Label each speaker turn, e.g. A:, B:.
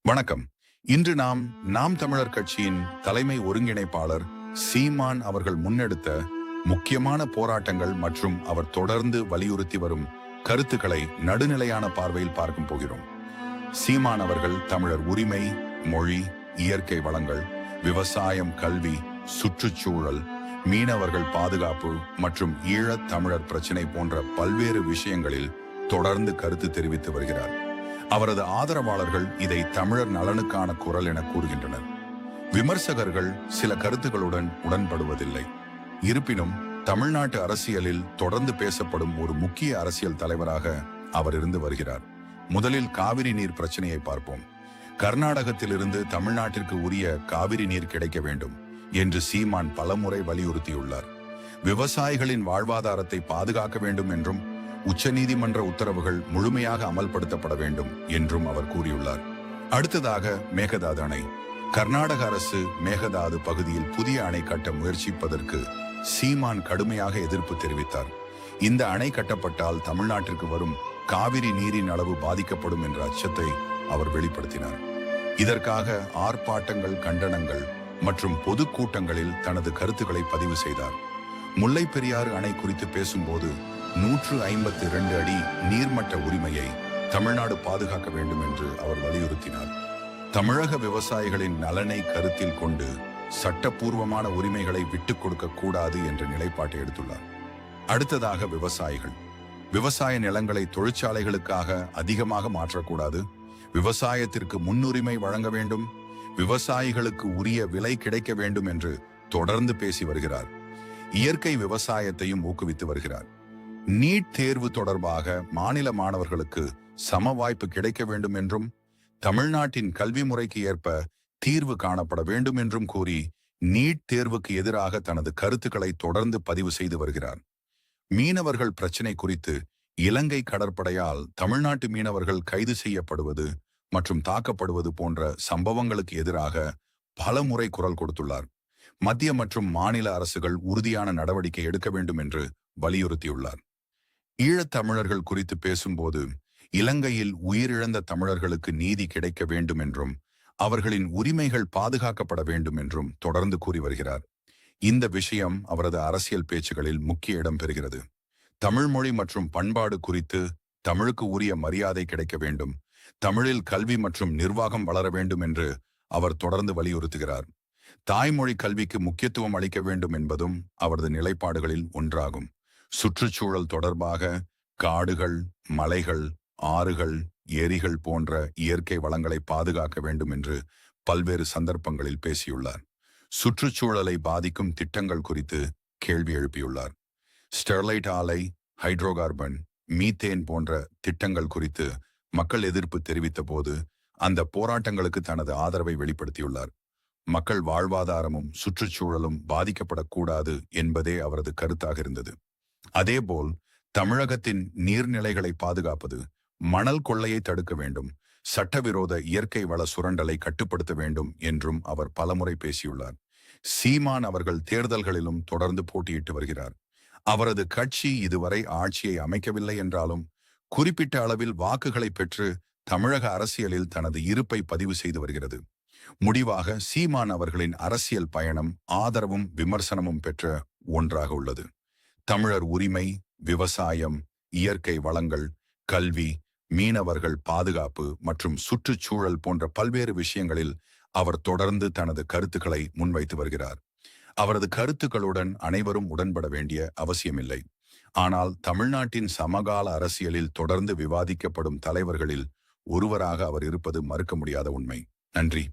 A: வணக்கம். இன்று நாம் தமிழர் கட்சியின் தலைமை ஒருங்கிணைப்பாளர் சீமான் அவர்கள் முன்னெடுத்த முக்கியமான போராட்டங்கள் மற்றும் அவர் தொடர்ந்து வலியுறுத்தி வரும் கருத்துக்களை நடுநிலையான பார்வையில் பார்க்கும் போகிறோம். சீமான் அவர்கள் தமிழர் உரிமை, மொழி, இயற்கை வளங்கள், விவசாயம், கல்வி, சுற்றுச்சூழல், மீனவர்கள் பாதுகாப்பு மற்றும் ஈழத் தமிழர் பிரச்சினை போன்ற பல்வேறு விஷயங்களில் தொடர்ந்து கருத்து தெரிவித்து வருகிறார். அவரது ஆதரவாளர்கள் இதை தமிழர் நலனுக்கான குரல் என கூறுகின்றனர். விமர்சகர்கள் சில கருத்துக்களுடன் உடன்படுவதில்லை. இருப்பினும் தமிழ்நாட்டு அரசியலில் தொடர்ந்து பேசப்படும் ஒரு முக்கிய அரசியல் தலைவராக அவர் இருந்து வருகிறார். முதலில் காவிரி நீர் பிரச்சனையை பார்ப்போம். கர்நாடகத்திலிருந்து தமிழ்நாட்டிற்கு உரிய காவிரி நீர் கிடைக்க வேண்டும் என்று சீமான் பலமுறை வலியுறுத்தியுள்ளார். விவசாயிகளின் வாழ்வாதாரத்தை பாதுகாக்க வேண்டும் என்றும் உச்சநீதிமன்ற உத்தரவுகள் முழுமையாக அமல்படுத்தப்பட வேண்டும் என்றும் அவர் கூறியுள்ளார். அடுத்ததாக மேகதாது அணை. கர்நாடக அரசு மேகதாது பகுதியில் புதிய அணை கட்ட முயற்சிப்பதற்கு சீமான் கடுமையாக எதிர்ப்பு தெரிவித்தார். இந்த அணை கட்டப்பட்டால் தமிழ்நாட்டிற்கு வரும் காவிரி நீரின் அளவு பாதிக்கப்படும் என்ற அச்சத்தை அவர் வெளிப்படுத்தினார். இதற்காக ஆர்ப்பாட்டங்கள், கண்டனங்கள் மற்றும் பொதுக்கூட்டங்களில் தனது கருத்துக்களை பதிவு செய்தார். முல்லை பெரியாறு அணை குறித்து பேசும்போது 152 அடி நீர்மட்ட உரிமையை தமிழ்நாடு பாதுகாக்க வேண்டும் என்று அவர் வலியுறுத்தினார். தமிழக விவசாயிகளின் நலனை கருத்தில் கொண்டு சட்டப்பூர்வமான உரிமைகளை விட்டுக் கொடுக்க கூடாது என்ற நிலைப்பாட்டை எடுத்துள்ளார். அடுத்ததாக விவசாயிகள். விவசாய நிலங்களை தொழிற்சாலைகளுக்காக அதிகமாக மாற்றக்கூடாது, விவசாயத்திற்கு முன்னுரிமை வழங்க வேண்டும், விவசாயிகளுக்கு உரிய விலை கிடைக்க வேண்டும் என்று தொடர்ந்து பேசி வருகிறார். இயற்கை விவசாயத்தையும் ஊக்குவித்து வருகிறார். நீட் தேர்வு தொடர்பாக மாநில மாணவர்களுக்கு சம வாய்ப்பு கிடைக்க வேண்டும் என்றும் தமிழ்நாட்டின் கல்வி முறைக்கு ஏற்ப தீர்வு காணப்பட வேண்டும் என்றும் கூறி நீட் தேர்வுக்கு எதிராக தனது கருத்துக்களை தொடர்ந்து பதிவு செய்து வருகிறார். மீனவர்கள் பிரச்சினை குறித்து இலங்கை கடற்படையால் தமிழ்நாட்டு மீனவர்கள் கைது செய்யப்படுவது மற்றும் தாக்கப்படுவது போன்ற சம்பவங்களுக்கு எதிராக பல முறை குரல் கொடுத்துள்ளார். மத்திய மற்றும் மாநில அரசுகள் உறுதியான நடவடிக்கை எடுக்க வேண்டும் என்று வலியுறுத்தியுள்ளார். ஈழத் தமிழர்கள் குறித்து பேசும்போது இலங்கையில் உயிரிழந்த தமிழர்களுக்கு நீதி கிடைக்க வேண்டும் என்றும் அவர்களின் உரிமைகள் பாதுகாக்கப்பட வேண்டும் என்றும் தொடர்ந்து கூறி வருகிறார். இந்த விஷயம் அவரது அரசியல் பேச்சுகளில் முக்கிய இடம் பெறுகிறது. தமிழ் மொழி மற்றும் பண்பாடு குறித்து தமிழுக்கு உரிய மரியாதை கிடைக்க வேண்டும், தமிழில் கல்வி மற்றும் நிர்வாகம் வளர வேண்டும் என்று அவர் தொடர்ந்து வலியுறுத்துகிறார். தாய்மொழி கல்விக்கு முக்கியத்துவம் அளிக்க வேண்டும் என்பதும் அவரது நிலைப்பாடுகளில் ஒன்றாகும். சுற்றுச்சூழல் தொடர்பாக காடுகள், மலைகள், ஆறுகள், ஏரிகள் போன்ற இயற்கை வளங்களை பாதுகாக்க வேண்டும் என்று பல்வேறு சந்தர்ப்பங்களில் பேசியுள்ளார். சுற்றுச்சூழலை பாதிக்கும் திட்டங்கள் குறித்து கேள்வி எழுப்பியுள்ளார். ஸ்டெர்லைட் ஆலை, ஹைட்ரோ கார்பன், மீத்தேன் போன்ற திட்டங்கள் குறித்து மக்கள் எதிர்ப்பு தெரிவித்த போது அந்த போராட்டங்களுக்கு தனது ஆதரவை வெளிப்படுத்தியுள்ளார். மக்கள் வாழ்வாதாரமும் சுற்றுச்சூழலும் பாதிக்கப்படக்கூடாது என்பதே அவரது கருத்தாக இருந்தது. அதேபோல் தமிழகத்தின் நீர்நிலைகளை பாதுகாப்பது, மணல் கொள்ளையை தடுக்க வேண்டும், சட்டவிரோத இயற்கை வள சுரண்டலை கட்டுப்படுத்த வேண்டும் என்றும் அவர் பலமுறை பேசியுள்ளார். சீமான் அவர்கள் தேர்தல்களிலும் தொடர்ந்து போட்டியிட்டு வருகிறார். அவரது கட்சி இதுவரை ஆட்சியை அமைக்கவில்லை என்றாலும் குறிப்பிட்ட அளவில் வாக்குகளை பெற்று தமிழக அரசியலில் தனது இருப்பை பதிவு செய்து வருகிறது. முடிவாக சீமான் அவர்களின் அரசியல் பயணம் ஆதரவும் விமர்சனமும் பெற்ற ஒன்றாக உள்ளது. தமிழர் உரிமை, விவசாயம், இயற்கை வளங்கள், கல்வி, மீனவர்கள் பாதுகாப்பு மற்றும் சுற்றுச்சூழல் போன்ற பல்வேறு விஷயங்களில் அவர் தொடர்ந்து தனது கருத்துக்களை முன்வைத்து வருகிறார். அவரது கருத்துக்களுடன் அனைவரும் உடன்பட வேண்டிய அவசியமில்லை. ஆனால் தமிழ்நாட்டின் சமகால அரசியலில் தொடர்ந்து விவாதிக்கப்படும் தலைவர்களில் ஒருவராக அவர் இருப்பது மறுக்க முடியாத உண்மை. நன்றி.